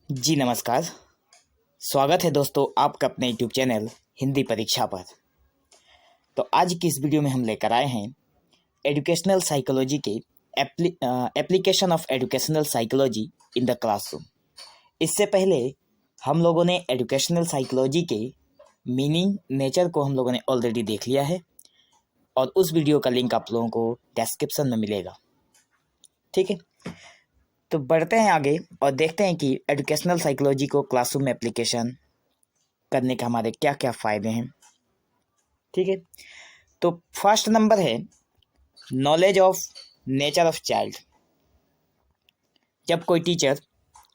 जी नमस्कार। स्वागत है दोस्तों आपका अपने यूट्यूब चैनल हिंदी परीक्षा पर। तो आज की इस वीडियो में हम लेकर आए हैं एजुकेशनल साइकोलॉजी के application of educational psychology in the classroom. इससे पहले हम लोगों ने एजुकेशनल साइकोलॉजी के मीनिंग नेचर को हम लोगों ने ऑलरेडी देख लिया है और उस वीडियो का लिंक आप लोगों को डिस्क्रिप्शन में मिलेगा। ठीक है, तो बढ़ते हैं आगे और देखते हैं कि एजुकेशनल साइकोलॉजी को क्लासरूम में एप्लीकेशन करने के हमारे क्या क्या फ़ायदे हैं। ठीक है, तो फर्स्ट नंबर है knowledge of nature of child. जब कोई टीचर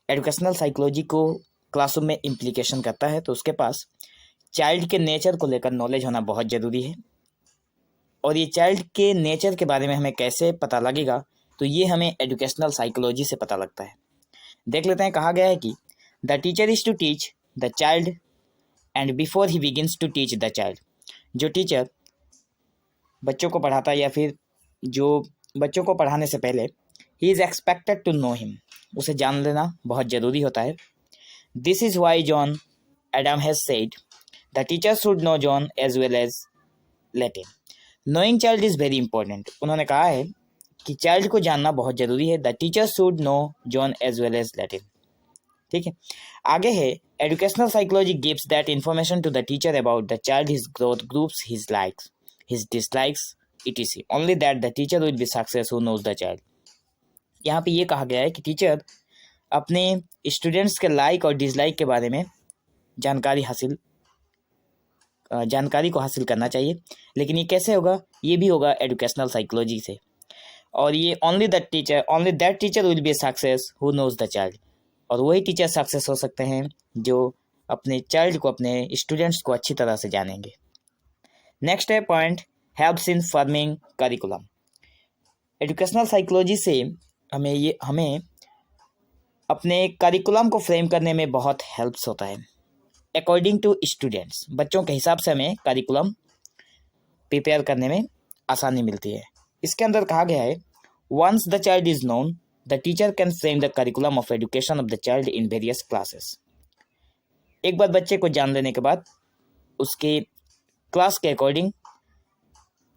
एजुकेशनल साइकोलॉजी को क्लासरूम में इम्प्लीकेशन करता है तो उसके पास चाइल्ड के नेचर को लेकर नॉलेज होना बहुत ज़रूरी है। और ये चाइल्ड के नेचर के बारे में हमें कैसे पता लगेगा, तो ये हमें एजुकेशनल साइकोलॉजी से पता लगता है। देख लेते हैं, कहा गया है कि the teacher is to teach the child and before he begins to teach the child. जो टीचर बच्चों को पढ़ाता है या फिर जो बच्चों को पढ़ाने से पहले ही is expected to know him, उसे जान लेना बहुत ज़रूरी होता है। This is why John Adam has said the teacher should know John as well as Latin. Knowing child is very important. उन्होंने कहा है कि चाइल्ड को जानना बहुत ज़रूरी है। The teacher should know John as well as Latin. ठीक है, आगे है educational psychology gives that information to the teacher about the child, his growth, groups, his likes, his dislikes, etc. Only that the teacher will be success who knows the child. यहाँ पे ये कहा गया है कि टीचर अपने students के like और डिसलाइक के बारे में जानकारी को हासिल करना चाहिए। लेकिन ये कैसे होगा? ये भी होगा एजुकेशनल साइकोलॉजी से। और ये only that teacher will be success who knows the child. और वही टीचर सक्सेस हो सकते हैं जो अपने चाइल्ड को, अपने स्टूडेंट्स को अच्छी तरह से जानेंगे। नेक्स्ट है point, helps in forming curriculum. Educational psychology से हमें अपने करिकुलम को फ्रेम करने में बहुत हेल्प्स होता है। अकॉर्डिंग टू स्टूडेंट्स, बच्चों के हिसाब से हमें करिकुलम प्रिपेयर करने में आसानी मिलती है। इसके अंदर कहा गया है once the child is known the teacher can frame the curriculum of education of the child in various classes. एक बार बच्चे को जान लेने के बाद उसके क्लास के अकॉर्डिंग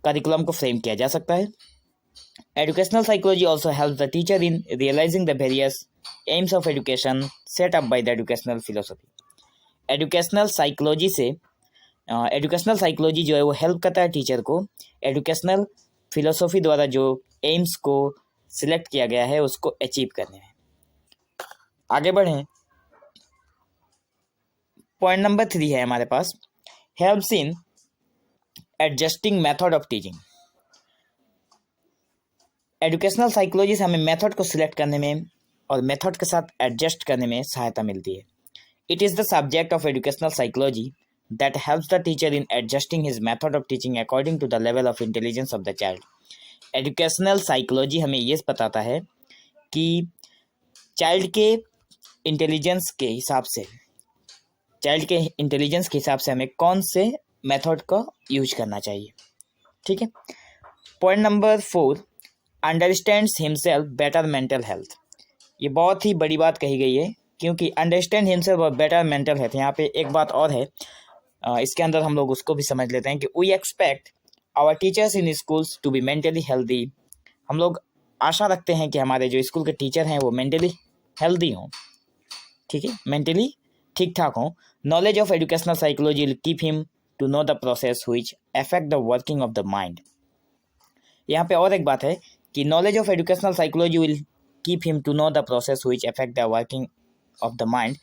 करिकुलम को फ्रेम किया जा सकता है। Educational psychology also help the teacher in realising the various aims of education set up by the educational philosophy. Educational psychology जो है वो हेल्प करता है टीचर को एजुकेशनल फिलोसफी द्वारा जो एम्स को सिलेक्ट किया गया है उसको अचीव करने में। आगे बढ़ें, पॉइंट नंबर 3 है हमारे पास, helps in adjusting method of teaching. Educational psychology से हमें मेथड को सिलेक्ट करने में और मेथड के साथ एडजस्ट करने में सहायता मिलती है। It is the subject of educational psychology that helps the teacher in adjusting his method of teaching according to the level of intelligence of the child. Educational psychology हमें ये बताता है कि चाइल्ड के इंटेलिजेंस के हिसाब से हमें कौन से मेथड का यूज करना चाहिए। ठीक है, point number 4, understands himself better mental health. ये बहुत ही बड़ी बात कही गई है क्योंकि अंडरस्टैंड हिमसेल्फ और बेटर मेंटल हेल्थ, यहाँ पे एक बात और है, इसके अंदर हम लोग उसको भी समझ लेते हैं कि we expect our teachers in schools to be mentally healthy. हम लोग आशा रखते हैं कि हमारे जो स्कूल के टीचर हैं वो मेंटली हेल्दी हों। ठीक है, मेंटली ठीक ठाक हों। Knowledge of educational psychology will keep him to know the process which affect the working of the mind. यहाँ पे और एक बात है कि knowledge of educational psychology will keep him to know the process which affect the working of the mind.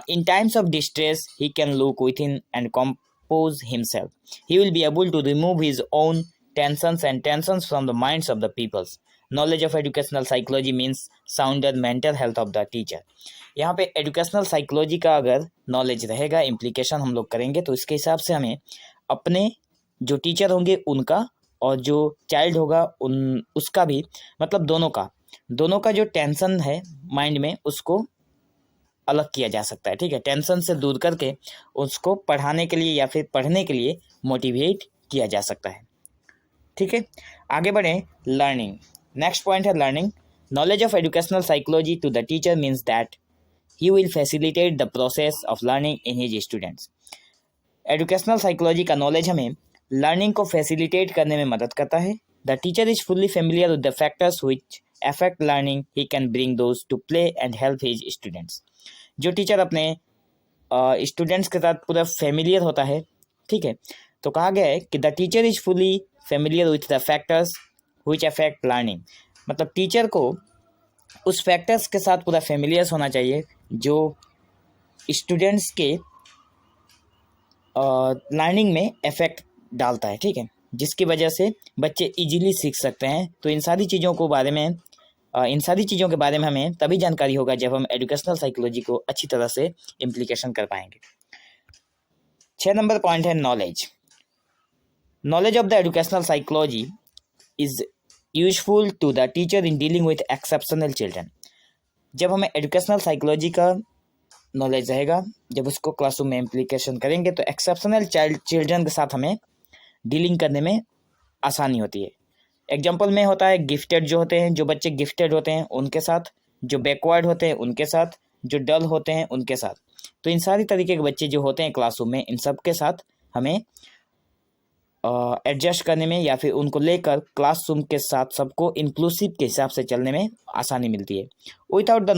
In times of distress, he can look within and compose himself. He will be able to remove his own tensions from the minds of the peoples. Knowledge of educational psychology means sounder mental health of the teacher. यहाँ पे educational psychology का अगर knowledge रहेगा, implication हम लोग करेंगे तो इसके हिसाब से हमें अपने जो टीचर होंगे उनका और जो चाइल्ड होगा उसका भी, मतलब दोनों का जो टेंशन है माइंड में उसको अलग किया जा सकता है। ठीक है, टेंशन से दूर करके उसको पढ़ाने के लिए या फिर पढ़ने के लिए मोटिवेट किया जा सकता है। ठीक है, आगे बढ़ें, लर्निंग। नेक्स्ट पॉइंट है learning. Knowledge of educational psychology to the teacher means that he will facilitate the process of learning in his students. Educational psychology का नॉलेज हमें लर्निंग को फैसिलिटेट करने में मदद करता है. The teacher is fully familiar with the factors which affect learning. He can bring those two play and help his students. जो teacher अपने स्टूडेंट्स के साथ पूरा फेमिलियर होता है, ठीक है, तो कहा गया है कि the teacher is fully familiar with the factors which affect learning. मतलब टीचर को उस फैक्टर्स के साथ पूरा फेमिलियर होना चाहिए जो स्टूडेंट्स के लर्निंग में इफेक्ट डालता है, ठीक है, जिसकी वजह से बच्चे इजीली सीख सकते हैं. तो इन सारी चीज़ों के बारे में हमें तभी जानकारी होगा जब हम एजुकेशनल साइकोलॉजी को अच्छी तरह से इम्प्लीकेशन कर पाएंगे. 6 नंबर पॉइंट है knowledge. Knowledge of the educational psychology is useful to the teacher in dealing with exceptional children. जब हमें एजुकेशनल साइकोलॉजी का नॉलेज रहेगा, जब उसको क्लासरूम में इम्प्लीकेशन करेंगे तो एक्सेप्शनल चिल्ड्रन के साथ हमें डीलिंग करने में आसानी होती है. एग्जाम्पल में होता है गिफ्टेड जो होते हैं, जो बच्चे गिफ्टेड होते हैं उनके साथ, जो बैकवर्ड होते हैं उनके साथ, जो डल होते हैं उनके साथ. तो इन सारी तरीके के बच्चे जो होते हैं क्लासरूम में, इन सब के साथ हमें एडजस्ट करने में या फिर उनको लेकर क्लासरूम के साथ सबको इंक्लूसिव के हिसाब से चलने में आसानी मिलती है. Without the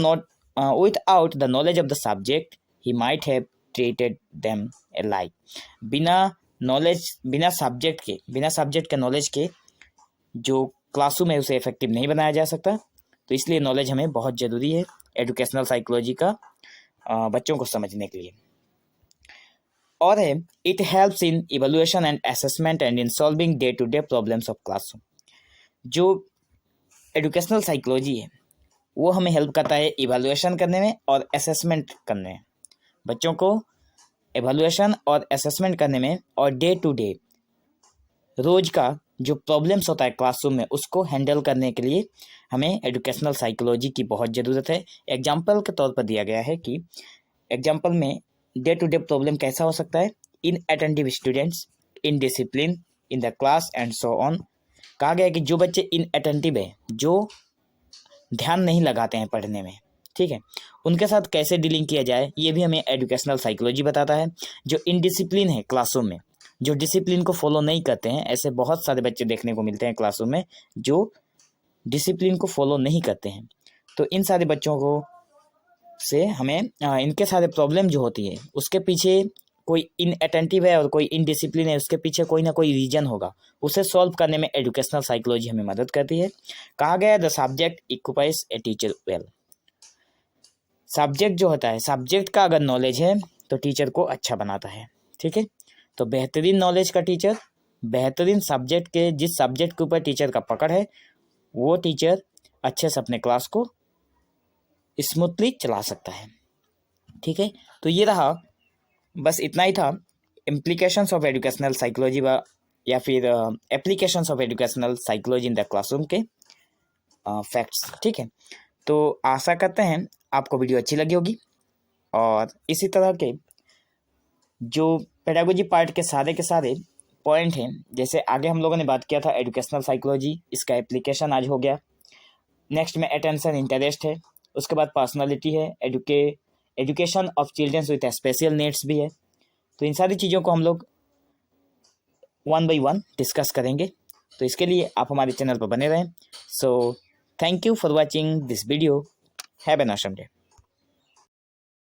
knowledge of the subject, he might have treated them alike. बिना सब्जेक्ट के नॉलेज के जो क्लासरूम है उसे इफेक्टिव नहीं बनाया जा सकता. तो इसलिए नॉलेज हमें बहुत ज़रूरी है एजुकेशनल साइकोलॉजी का बच्चों को समझने के लिए. और है it helps in evaluation and assessment and in solving day to day problems of classroom. जो एजुकेशनल साइकोलॉजी है वो हमें हेल्प करता है इवैल्यूएशन करने में और असेसमेंट करने में. बच्चों को इवैल्यूएशन और असेसमेंट करने में और डे टू डे रोज का जो प्रॉब्लम्स होता है क्लासरूम में उसको हैंडल करने के लिए हमें एजुकेशनल साइकोलॉजी की बहुत ज़रूरत है. एग्जाम्पल के तौर पर दिया गया है कि एग्जाम्पल में डे टू डे प्रॉब्लम कैसा हो सकता है. Inattentive students, indiscipline in the class and so on. कहा गया है कि जो बच्चे इनअटेंटिव है, जो ध्यान नहीं लगाते हैं पढ़ने में, ठीक है, उनके साथ कैसे डीलिंग किया जाए ये भी हमें एजुकेशनल साइकोलॉजी बताता है. जो इनडिसिप्लिन है क्लासरूम में, जो डिसिप्लिन को फॉलो नहीं करते हैं, ऐसे बहुत सारे बच्चे देखने को मिलते हैं क्लासरूम में जो डिसिप्लिन को फॉलो नहीं करते हैं. तो इन सारे बच्चों को से हमें इनके सारे प्रॉब्लम जो होती है उसके पीछे कोई इनअटेंटिव है और कोई इनडिसिप्लिन है, उसके पीछे कोई ना कोई रीजन होगा, उसे सॉल्व करने में एजुकेशनल साइकोलॉजी हमें मदद करती है. कहा गया है the subject equips a teacher well. Subject जो होता है, सब्जेक्ट का अगर नॉलेज है तो टीचर को अच्छा बनाता है, ठीक है. तो बेहतरीन नॉलेज का टीचर, बेहतरीन सब्जेक्ट के, जिस सब्जेक्ट के ऊपर टीचर का पकड़ है वो टीचर अच्छे से अपने क्लास को स्मूथली चला सकता है, ठीक है. तो ये रहा, बस इतना ही था इम्प्लीकेशंस ऑफ एजुकेशनल साइकोलॉजी या फिर applications of educational psychology in the classroom के फैक्ट्स, ठीक है. तो आशा करते हैं आपको वीडियो अच्छी लगी होगी और इसी तरह के जो पेडागोजी पार्ट के सारे पॉइंट हैं, जैसे आगे हम लोगों ने बात किया था एजुकेशनल साइकोलॉजी, इसका एप्लीकेशन आज हो गया. नेक्स्ट में अटेंशन इंटरेस्ट है, उसके बाद पर्सनालिटी है, education of childrens with special needs भी है. तो इन सारी चीज़ों को हम लोग 1 by 1 डिस्कस करेंगे. तो इसके लिए आप हमारे चैनल पर बने रहें. So thank you for watching this video. Have an awesome day.